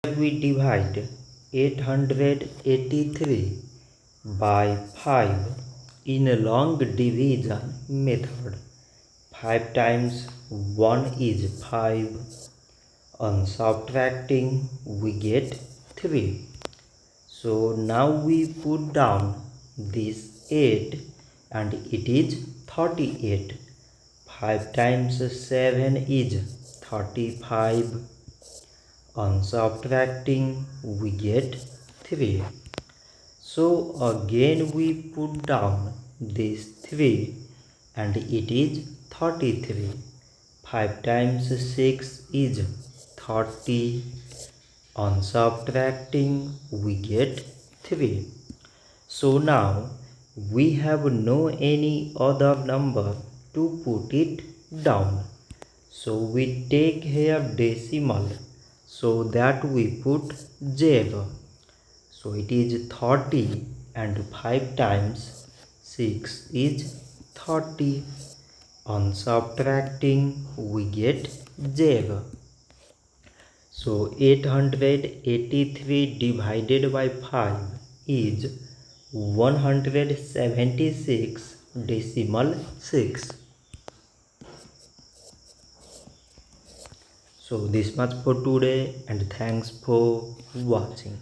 We divide 883 by 5 in a long division method. 5 times 1 is 5. On subtracting we get 3. So now we put down this 8 and it is 38. 5 times 7 is 35. On subtracting we get 3. So again we put down this 3 and it is 33. 5 times 6 is 30. On subtracting we get 3. So now we have no any other number to put it down. So we take here decimal, so that we put 0. So it is 30 and 5 times 6 is 30. On subtracting we get 0. So 883 divided by 5 is 176.6. So this much for today and thanks for watching.